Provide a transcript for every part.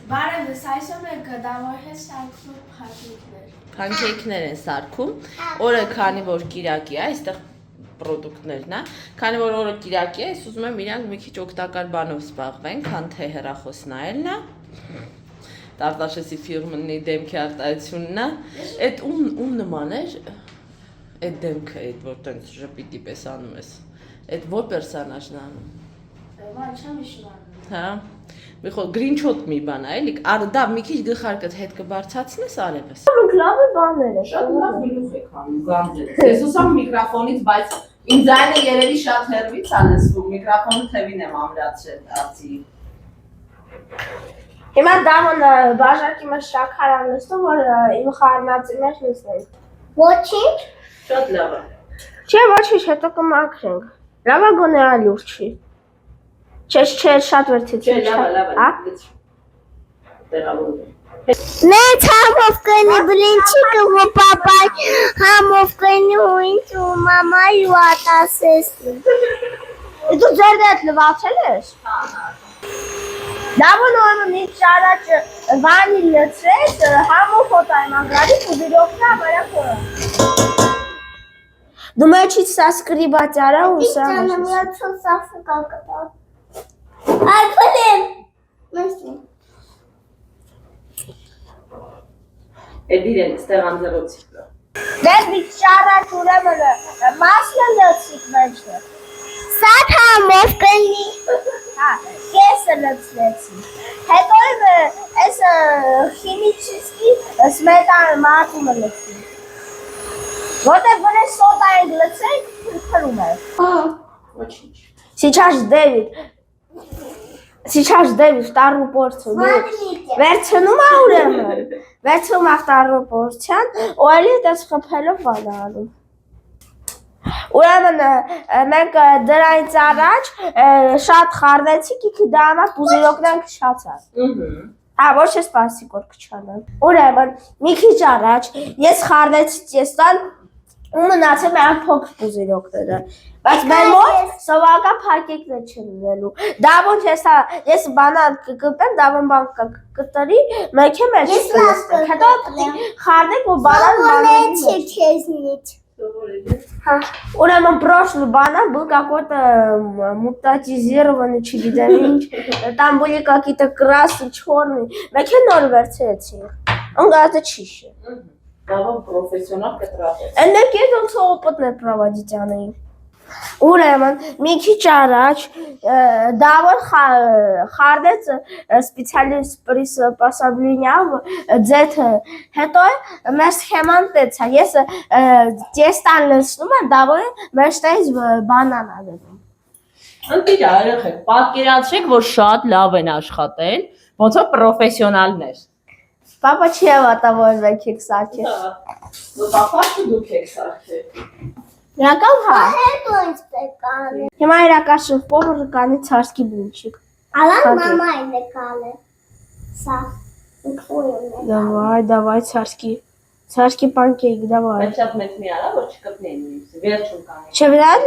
Բարևս, այսօր մենք դամոր հետ սարքում փակիկներ։ Փանքեյքներ են սարքում, օրը քանի որ կիրակի է, այստեղ պրոդուկտներն է, քանի որ օրը կիրակի է, ես ուզում եմ իրանք մի քիչ օգտակար բանով զբաղվեն, քան թե հեռախոս նայելն է։ Տարտաշեսի ֆիրմնի դեմքի արտահայտությունն է։ Այդ ում նման էր, այդ դեմքը, այդ որ տենց ժպիտի պես անում ես։ Այդ որ պերսոնաժն է անում։ Ման չեմ իշմանում։ Հա։ Մի խոր գրինչոտ մի բան է, էլի, դա մի քիչ գլխարկդ հետ կբարձրացնես արևս։ Լավ է բաները։ Շատ լավ մինուս եք անում, գանձեր։ Ես ուսամ միկրոֆոնից, բայց իմ ձայնը երևի շատ հեռվից է լսվում, միկրոֆոնը թևին եմ ամրացրել, արծի։ Հիմա դամոն բաժակի մեջ շաքար անստում, որ իմ խառնածի մեջ լսենք։ Ոչինչ։ Շատ լավ է։ Չէ, ոչինչ, հետո կմաքրենք։ Լավ է գոնե ալյուր չի։ Չէ, շատ վերցից։ Չէ, լավ է, տեղավորում։ Մեծ համով կնի բլինչիկը ու պապայ համով կնի ու ինձ ու մամայ ու ատասես։ Դու ձեր դետ լվացել ես։ Դամոն օրը մի շարաճ վանի լծրեց, համով հոտայմ անգարի ու վիրովնա վարակորը։ Դու մեջից սա սկրիբաց արա ու սա։ Իջանը միացում սասը կակտա։ Այ պլեմ։ Մեսի։ Էդ իրեն ստեղ անձերոցիկը։ Դες մի շարաճ ուրեմն մասնը լծիկ մեջը։ Սատ համով կնի։ Հա, կեսը լծվեցի։ Հետո ես խիմիչիսկի սմետան մատումը լծի։ Որտեղ վրես սոդա ենք լծենք, փրփրում է։ Ոչինչ։ Сейчас Дэвид вторую порцию. Վերցնում է ուրեմն։ Վերցնում է վторую порцию, ու էլի դες խփելով վանալու։ Ուրեմն մենք դրանից առաջ շատ խառնեցինք, ինքը դամա բուզիրոկնան քշացած։ Հա, ոչ է սպասի որ քչանան։ Ուրեմն մի քիչ առաջ ես խառնեցի տեստան ու մնացել միայն փոքր բուզիրոկները։ Բայց մեր մոտ սովորական փակիկներ չլինելու։ Դա ոչ ես բանան կգտեմ, դա բան կկտրի, մեկ է մեջ կլստեք։ Հետո խառնեք ու բանան չեզնից։ Հա, ուրեմն прошлый банан был какой-то мутатизированный, չգիտեմ ինչ, там были какие-то красные, черные, մեկ է նոր վերցրեցինք, он говорит, чище. Դա ո՞ն պրոֆեսիոնալ կտրատես։ Ընդ եք ոնց опытներ проводить անեին։ Ուրեմն մի քիչ առաջ դավոն խառնեց специалист приспособлением ձեթը, հետո մեր սխեման տեցա, ես տեստան լցնում եմ, դավոն մեջտեղից բանան ադենում։ Ընտիր երեխեք, պատկերացրեք, որ շատ լավ են աշխատել, ոնց որ պրոֆեսիոնալներ։ Պապա չի հավատա, որ մենք եք սարքել։ Ու պապաը դուք եք սարքել։ Իրական հա։ Հետո ինձ պեկան։ Հիմա իրական շփոթը կանի ցարսկի բունչիկ։ Ալան մամային է կալը։ Սա։ Давай, царский панкейк, давай. Բայց շատ մեծ մի արա, որ չկպնեն ինձ, վերջում կանի։ Че, вряд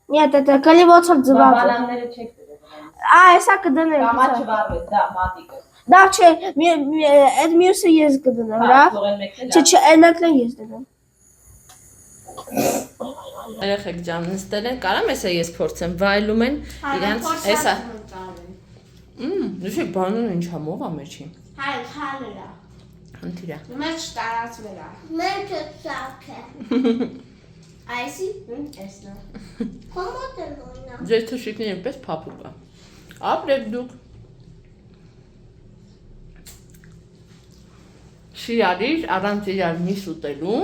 Нет, это колевоцов ձվաց։ Բանանները չեք դրել։ Հեսա կդնենք։ Կամա չվարվեց, դա մատիկը։ Да, չէ, այդ մյուսը ես կդնեմ, հա։ Չէ, այնքան ես դնեմ։ Երեխեք ջան, նստել են, կարամ ես փորձեմ, վայելում են իրանց, հեսա։ Դուք բանան ինչ համով է մեջին։ Հայ, քալերա։ Ընտիրա։ Մեջ տարածվել է։ Մենք սարքե։ Այսի, էսնա։ Կոմոդ է նույնա։ Ձեր թշիկները պես փափուկ է։ Ապրեք դուք։ Շիրարիր, առանց իրար միս ուտելու,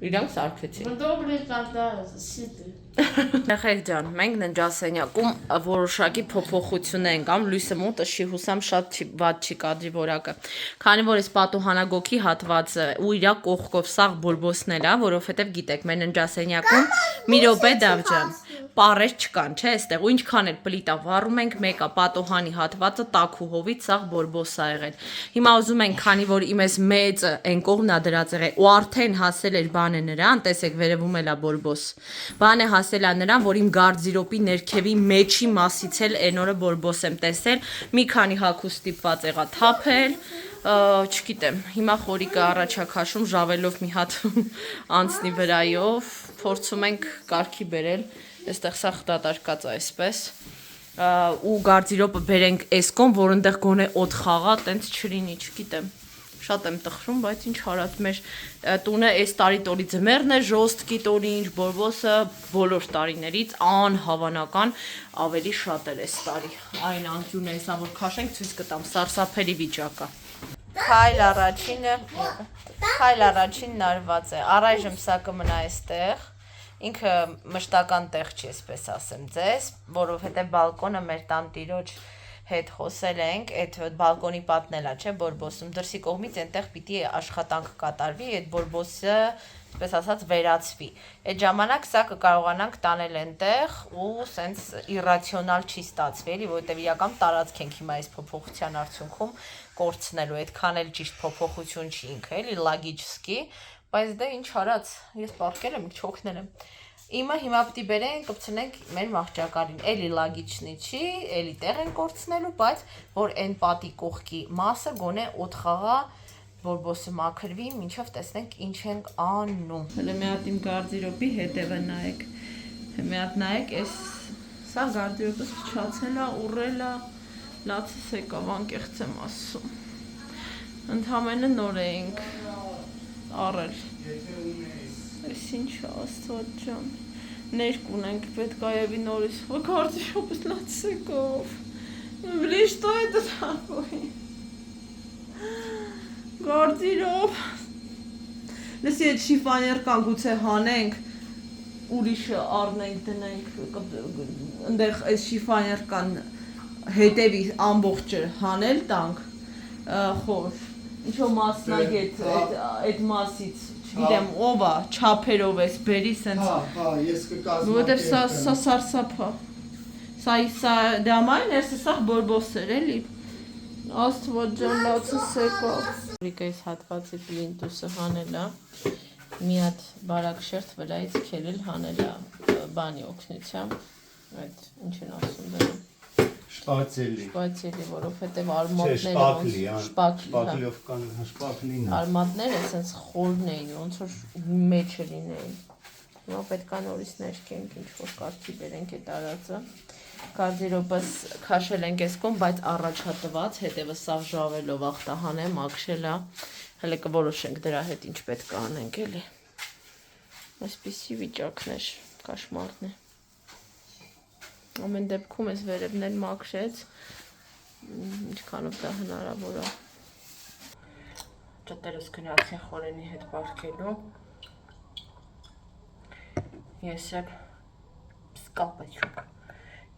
իրանք սարքեցին։ Добрый когда ситы։ Երեխեք ջան, մենք ննջասենյակում որոշակի փոփոխություն ենք անում, լույսը մոտը չի հուսամ շատ վատ չի կադրի որակը։ Քանի որ այս պատուհանագոքի հատվածը ու իր կողքով սաղ բորբոսնել է, որովհետև գիտեք, մեր ննջասենյակում մի րոպե դավջան, պարեր չկան, չէ, այստեղ ու ինչքան էլ պլիտա վառում ենք, մեկը պատուհանի հատվածը տաք ու հովից սաղ բորբոս է եղել։ Հիմա ուզում ենք, քանի որ իմ էս մեծը այն կողմն է դրած եղել ու արդեն հասել էր բան է նրան, տեսեք վերևում էլա բորբոս։ Բան է հասել է նրան, որ իմ գարդիրոպի ներքևի մեջի մասից էլ այն օրը բորբոս եմ տեսել, մի քանի հագուստ ստիպված եղա թափել, չգիտեմ, հիմա խորիկը առաջա քաշում ժավելով մի հատ անցնի վրայով, փորձում ենք կարգի բերել, այստեղ սա դատարկած այսպես, ու գարդիրոպը բերենք այս կողմ, որ այնտեղ գոնե օդ խաղա, տենց չլինի, չգիտեմ։ Շատ եմ տխրում, բայց ինչ արած մեր տունը այս տարի տորի ձմեռն է, ժոստկի տորի ինչ բորբոսը բոլոր տարիներից անհավանական ավելի շատ էր այս տարի։ Այն անկյունը հեսա որ քաշենք ցույց կտամ, սարսափելի վիճակ է։ Քայլ առաջին նարված է։ Առայժմ սա կմնա այստեղ։ Ինքը մշտական տեղ չի, այսպես ասեմ ձեզ, որովհետև բալկոնը մեր տանտիրոջ հետ խոսել ենք, այդ բալկոնի պատնելա, չէ, բորբոսում դրսի կողմից այնտեղ պիտի աշխատանք կատարվի, այդ բորբոսը, այսպես ասած, վերացվի։ Այդ ժամանակ սա կկարողանանք տանել այնտեղ ու սենց իրացիոնալ չի ստացվի, էլի, որովհետև իրական տարածք ենք հիմա այս փոփոխության արդյունքում կորցնելու, այդքան էլ ճիշտ փոփոխություն չի ինքը, էլի, լագիչսկի, բայց դե ինչ արած, ես պարկել եմ, չօգնել եմ։ Իմը հիմա պիտի բերենք, կպցնենք մեր մահճակալին, էլի լագիչնի չի, էլի տեղ են կորցնելու, բայց որ այն պատի կողքի մասը գոնե օդ խաղա, բորբոսը մաքրվի, մինչև տեսնենք ինչ ենք անում։ Հələ մի հատ իմ գարդիրոպի հետևը նայեք, մի հատ նայեք, սա գարդիրոպս փչացել է, ուռել է, լացս եկավ, անկեղծ եմ ասում։ Ընդհանրապես նոր էինք առել։ Այս ինչ աստված ջան, ներք ունենք, պետք է եւի նորից, գարդիրոպս լացս եկավ, բլի, что это такое? Գարդիրոպ, լսի այդ շիֆաներկան գուցե հանենք, ուրիշը առնենք դնենք, ընդեղ այս շիֆաներկան հետևի ամբողջը հանել տանք, խոր, ինչո մասնագետ այդ մասից, չգիտեմ ով է, չափերով ես բերի սենց, ես կկազմեմ, որովհետև սա սարսափ է, սա դամայն ես սա բորբոս էր էլի, աստված ջան լացս եկավ։ Ռիկա այս հատվածի պլինտուսը հանել է, մի հատ բարակ շերտ վրայից քելել հանել է բանի օգնությամբ, այդ ինչ են ասում դրան։ Շպացելի, որովհետև արմատները շպակլիով կան շպակլին։ Արմատները սենց խորն էին, ոնց որ մեջը լինեին։ Հիմա պետք է նորից ներկենք, ինչ որ կարգի բերենք այդ արածը։ Գարդիրոպս քաշել ենք այս կողմ, բայց առաջատված, հետևը սաղ ժավելով ախտահանեմ, ակշել է։ Հələ կորոշենք դրա հետ ինչ պետք է անենք, էլի։ Այսպիսի վիճակն էր, կաշմարն է։ Ամեն դեպքում ես վերևն էլ մաքրեց, ինչքանով դա հնարավոր է։ Ճտերս գնացին խորենի հետ պարկելու։ Ես էլ սկապաչուկ։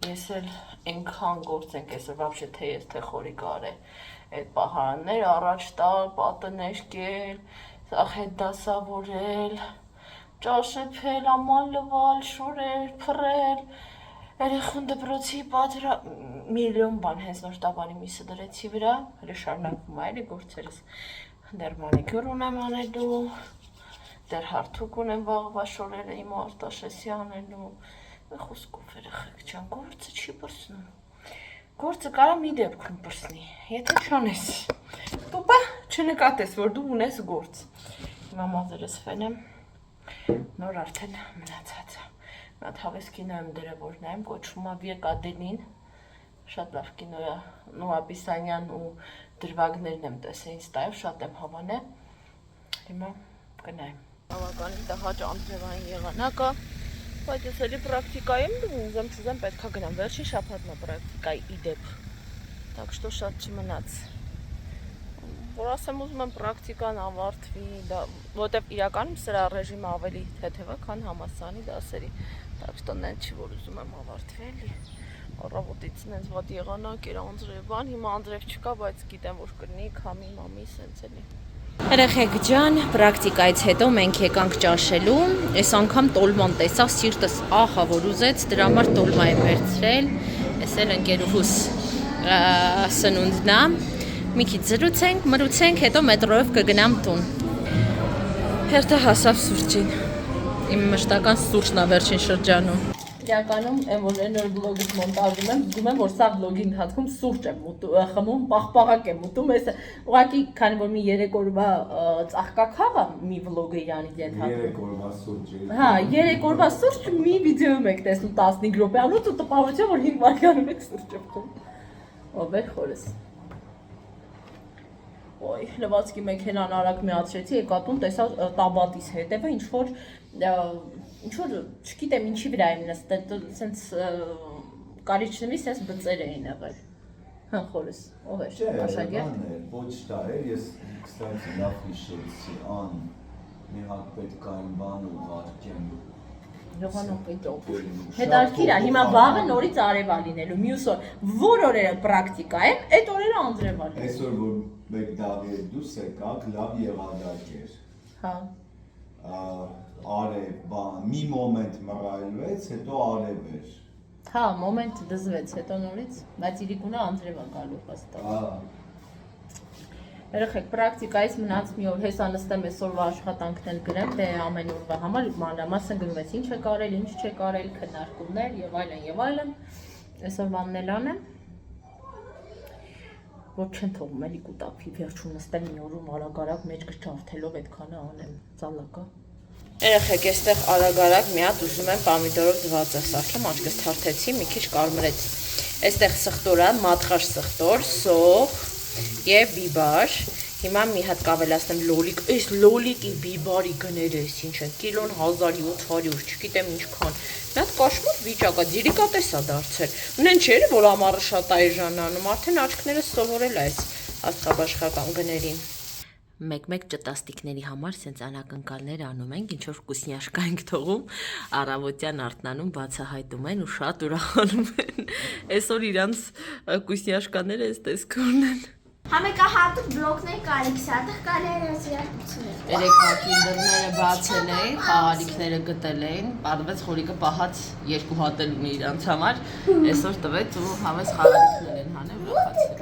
Ես էլ այնքան գործենք այսօր, վաբշե թե ես թե խորիկը արել այդ պահարաններ առաջ տալ, պատը ներկել, սաղ հետ դասավորել, ճաշեփել, աման լվալ, շորել, փռել, երեխուն դպրոցի պատրա միլիոն բան հենց նոր տաբանի միսը դրեցի վրա, հələ շարունակվում է էլի գործերս, դեռ մանիկյուր ունեմ անելու, դեռ հարթուկ ունեմ վաղվա շորերը իմ Արտաշեսի անելու, խոսքով երեխեք ջան, գործը չի պրսնում, գործը կարա մի դեպքում պրսնի, եթե չանես, տուպը չնկատես, որ դու ունես գործ, հիմա մազերս ֆենեմ, նոր արդեն մնացած է։ Մատ հավես կինո եմ դրել, որ նայեմ, կոչվում է Վեկադելին, շատ լավ կինո է, Նոա Պիսանյան ու դրվագներն եմ տեսել ինստայով, շատ եմ հավանել, հիմա կնայեմ։ Բավականին տհաճ Անդրևային եղանակը, բայց ես էլի պրակտիկայի եմ ուզեմ չուզեմ պետք է գնամ, վերջի շաբաթն է պրակտիկայի իդեպ, так что շատ չմնաց։ Որ ասեմ ուզում եմ պրակտիկան ավարտվի, որտեվ իրականում սրա ռեժիմը ավելի թեթև է, քան համալսարանի դասերի, так что նենց չի որ ուզում եմ ավարտվի էլի, առավոտից նենց վատ եղանակ էր Անդրևան, հիմա Անդրև չկա, բայց գիտեմ որ կլինի, քամի մամի սենց էլի։ Երեխեք ջան, պրակտիկայից հետո մենք եկանք ճաշելու, այս անգամ տոլման տեսա, սիրտս ահա որ ուզեց, դրա համար տոլմա եմ վերցրել, ես էլ ընկերուհուս սնունդն է, մի քիչ զրուցենք, մրուցենք, հետո մետրոյով կգնամ տուն։ Հերթը հասավ սուրճին։ Իմ մշտական սուրճն է վերջին շրջանում։ Իրականում այն որ այն որ վլոգից մոնտաժում եմ, զգում եմ որ սա վլոգի ընթացքում սուրճ եմ խմում, պաղպաղակ եմ ուտում, այս ուղղակի քանի որ մի 3 օրվա ծաղկակաղ է մի վլոգը իրանից ենթադրում։ 3 օրվա սուրճ։ Հա, 3 օրվա սուրճ մի վիդեոյում եք տեսնում 15 րոպեանոց ու տպավորություն որ 5 վայրկյանում եք սուրճ խմում։ Ով է խորս։ Ոյ, լվացքի մեքենան արագ միացրեցի, եկա տուն, տեսա տաբատիս հետևը ինչ որ չգիտեմ ինչի վրա եմ նստել, սենց կարիճնվի սենց բծեր էին եղել։ Հա, խորս, ով էր, աշակերտ։ Ոչ դա էր, ես կստացի լավ հիշեցի, մի հատ պետք այն բան ուղարկեմ։ Յովանով պետով։ Հետարքիր է, հիմա վաղը նորից արև ա լինելու, մյուս օր, որ օրերը պրակտիկա է, այդ օրերը անձրև ա լինելու։ Այսօր որ մեկ դավի դուս եկաք, լավ եղադակ էր։ Հա։ Արև, մի մոմենտ մռայլվեց, հետո արև էր։ Հա, մոմենտ դզվեց, հետո նորից, բայց իրիկունը անձրև ա գալու հաստատ։ Երեխեք, պրակտիկայից մնաց մի օր հեսա նստեմ այսօրվա աշխատանքն էլ գրեմ, դե ամեն օրվա համար մանրամասն գրում ես ինչ եք արել, ինչ չեք արել, քննարկումներ եւ այլն, այսօրվանն էլ անեմ, որ չեն թողում էլի կուտակվի վերջում նստել մի օրում արագ մեջքը ջարդելով այդքանը անեմ, ծալակա։ Երեխեք, այստեղ արագ մի հատ ուզում եմ պամիդորով ձվածեղ սարքեմ, աչքս թարթեցի, մի քիչ կարմրեց։ Այստեղ սխտոր է, մատխաշ սխտոր, սոխ եւ բիբար։ Հիմա մի հատ կավելացնեմ լոլիկ, այս լոլիկի բիբարի գները էս ինչ են, կիլոն 1700, չգիտեմ ինչքան։ Մի հատ կաշմուր վիճակա, դիլիկատես է դարձել։ Ունեն չէ՞ որ ամառը շատ այժան անում, արդեն աչքները սովորել է այս աստղաբաշխական գներին։ Մեկ-մեկ ճտաստիկների համար սենց անակնկալներ անում ենք, ինչ որ կուսնյաշկա ենք թողում, առավոտյան արթնանում բացահայտում են ու շատ ուրախանում են։ Այսօր իրանց կուսնյաշկաները այս տեսքորն են։ Համեկահատուկ բլոկներ կարիքս հատық կարերս երբուցներ։ Երեկվա կինդերները բացել էին, խաղալիքները գտել էին, պարզվեց խորիկը պահած 2 հատ էլ ունի իրանց համար, այսօր տվեց ու հավես խաղալիքներ են հանել ուրախացել։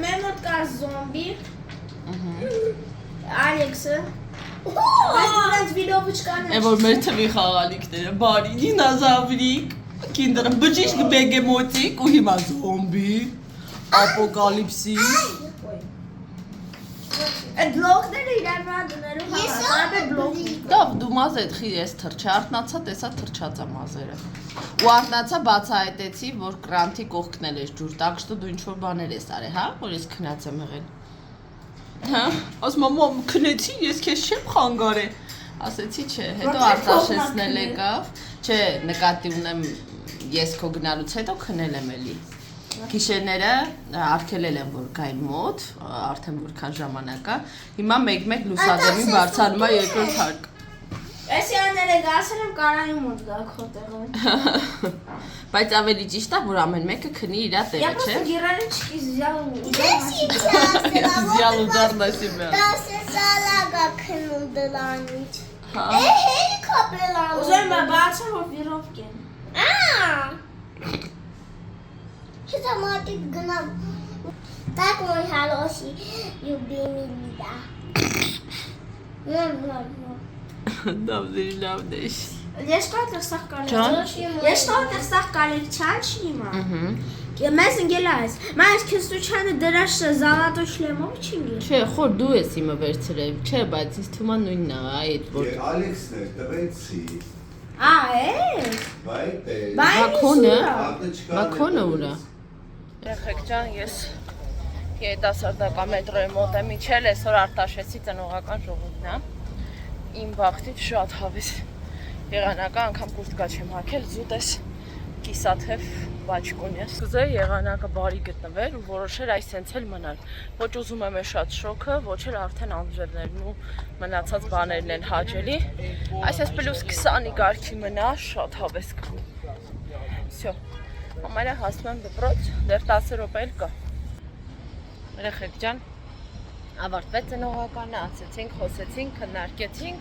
Մեր մոտ կա զոմբի, Ալեքսը, բայց նրանց վիրովը չկան Է որ մեր թվի խաղալիքները, բարի, դինազավրիկ, կինդերը բջիշկ բեգեմոտիկ ու հիմա զոմբի, ապոկալիպսիս։ Այդ բլոկները իրար վրա դնելու համար է բլոկի։ Դավ դու մազ այդ խի ես թրջա, արտնացա տեսա թրջած է մազերը։ Ու արտնացա բացահայտեցի, որ կրանտի կողքն էլ ես ջուր, так что դու ինչ որ բաներ ես արել, հա, որ ես քնած եմ եղել։ Հա, ասում եմ քնեցի, ես քեզ չեմ խանգարել։ Ասեցի չէ, հետո արտաշեսնել եկավ, չէ, նկատի ունեմ ես քո գնալուց հետո քնել եմ էլի։ Գիշերները արգելել եմ որ գայ մոտ, արդեն որքան ժամանակ է։ Հիմա մեկ-մեկ լուսադեմի բարձրանում է երկրորդ հարկ։ Էսյանները գասել եմ կարանի մոտ գա քո տեղը։ Բայց ավելի ճիշտ է որ ամեն մեկը քնի իր տեղը, չէ։ Я просто герани взял. Взял удар на себя։ Դասը սալագա քնում դրանից։ Հա։ Հելիկոպտերը։ Ուզում եմ բացեմ որ վիրովկեն։ Сейчас матик гнал. Так мой хороший любимый Лида. Դավդեշ։ Ես կատեղ սախ կարելի։ Ջան։ Ես կատեղ սախ կարելի չան չի հիմա։ Մեզ ընկել այս։ Մայս քստուչանը դրաշ զավատո շլեմով չինգի։ Չէ, խոր դու ես իմը վերցրել, չէ, բայց ինձ թվում է նույնն է, այդ որ։ Ալեքսն էր, տվեցի։ Բաքոնը, բաքոնը ուրա։ Եղեք ջան, ես երիտասարդական մետրոյի մոտ եմ իջել, այսօր Արտաշեսի ծնողական ժողովն է։ Իմ բախտից շատ հավես եղանակը անգամ կուրտկա չեմ հագել, զուտ ես կիսաթև բաճկուն ես։ Կուզեի եղանակը բարի գտնվել ու որոշել այս հենց էլ մնալ։ Ոչ ուզում եմ շատ շոքը, ոչ էլ արդեն անձրևներն ու մնացած բաներն են հաճելի։ Այսպես պլյուս 20-ի գարքի մնա, շատ հավես կգու։ Всё։ Համարյա հասնում եմ դպրոց, դեռ 10 րոպե էլ կա։ Երեխեք ջան, ավարտվեց ծնողականը, ասեցինք, խոսեցինք, քննարկեցինք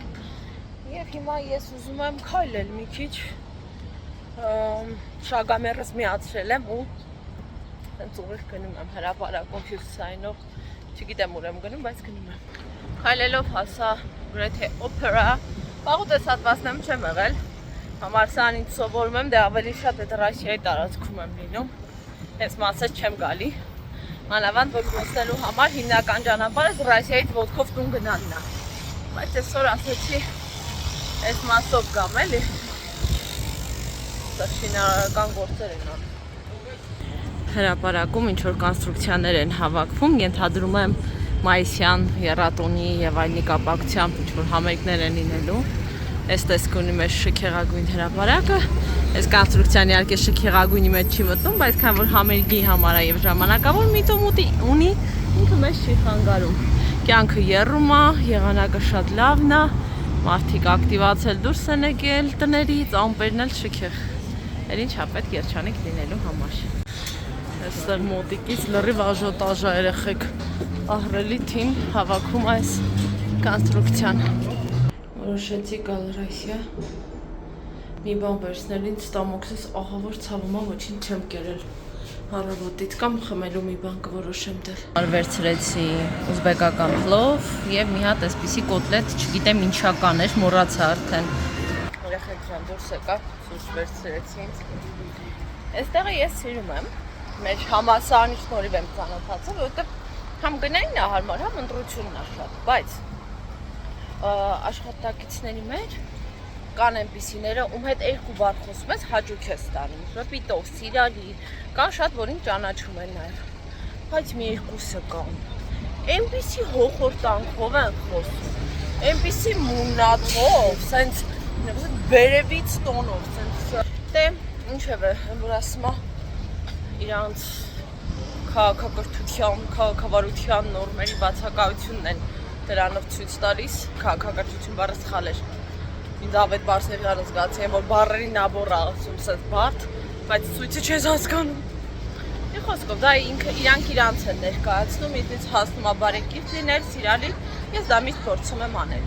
եւ հիմա ես ուզում եմ քայլել մի քիչ շագամերս միացրել եմ ու հենց ուղիղ գնում եմ հրապարակով հյուսիսայինով, չգիտեմ ուր եմ գնում, բայց գնում եմ։ Քայլելով հասա գրեթե օպերա։ Պաղուտես հատվածն եմ չեմ եղել։ Համալսարան ինձ սովորում եմ, դե ավելի շատ այդ Ռուսիայի տարածքում եմ լինում։ Հենց մասը չեմ գալի։ Մանավանդ որ խոսելու համար հիմնական ճանապարհը Ռուսիայից ոտքով տուն գնալն է։ Բայց այսօր ասեցի այս մասով գամ էլի։ Դա շինարարական գործեր են անում։ Հրապարակում ինչ որ կոնստրուկցիաներ են հավաքվում, ենթադրում եմ մայիսյան եռատոնի եւ այլնի կապակցությամբ ինչ որ համերգներ են լինելու։ Այս տեսք ունի մեր շքեղագույն հրապարակը։ Այս կոնստրուկցիան իհարկե շքեղագույնի մեջ չի մտնում, բայց քան որ համերգի համար է եւ ժամանակավոր միտոմուտի ունի, ինքը մեզ չի խանգարում։ Կյանքը եռում է, եղանակը շատ լավն է, մարդիկ ակտիվացել դուրս են եկել տներից, ամպերն էլ շքեղ։ Էլ ինչա պետք երջանիկ լինելու համար։ Այստեղ մոտիկից լրիվ աժոտաժ է երեխեք ահռելի թիմ հավաքում այս կոնստրուկցիան։ Որոշեցի գալ Ռուսիա։ Մի բան վերցնել ինձ ստամոքսս ահավոր ցավում է, ոչինչ չեմ կերել։ Առավոտից կամ խմելու մի բան կորոշեմ դեռ։ Վերցրեցի ուզբեկական պլով եւ մի հատ այսպիսի կոտլետ, չգիտեմ ինչական էր, մոռացա արդեն։ Երեխեք ջան դուրս եկա, սուրճ վերցրեցի ինձ։ Այստեղը ես սիրում եմ։ Մեր համալսարանի շնորհիվ եմ ծանոթացել, որովհետեւ համ գնային է հարմար, համ ընտրությունն է շատ, բայց աշխատակիցների մեջ կան այնպիսիները, ում հետ երկու բառ խոսում ես, հաճույք ես ստանում, շփիտով, սիրալի, կան շատ, որին ճանաչում են նաև, բայց մի երկուսը կան, այնպիսի հոխորտանքով են խոսում, այնպիսի մուննաթով, սենց բերևից տոնով, սենց, դե, ինչև է, որ ասում է, իրանց քաղաքակրթության, քաղաքավարության նորմերի բացակայությունն են դրանով ցույց տալիս, քաղաքակրթություն բառը սխալ էր։ Ինձ ավետ բարսեղյանը զգացի եմ, որ բառերի նաբոր ասում սենց բարդ, բայց ցույցը չես հասկանում։ Մի խոսքով, դա իրանք իրանց են ներկայացնում, ինձնից հասնում է բարեկիրթ լինել, սիրալի, ես դա միշտ փորձում եմ անել։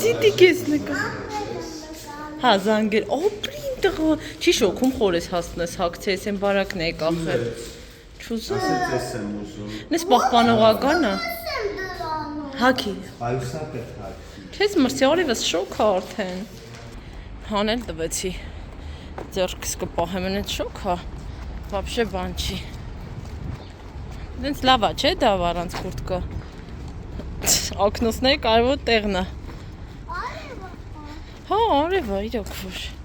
Ցիտիկ ես նկա։ Հա, զանգեր, օպրին տղո, չի շոքում խորես հաստնես, հակցես են բարակն է կախել։ Չուզում։ Ասեց եմ ուզում։ Նես պահպանողական է։ Հակի։ Այուսա պետք հակի։ Քեզ մրցիորիվս շոք է արդեն։ Հանել տվեցի։ Ձեռքս կպահեմ այդ շոք է։ Вообще բան չի։ Դենց լավ է, չէ՞ դա առանց կուրտկա։ Ակնոցների կարևոր տեղն է։ Հա, արևը իրոք որ։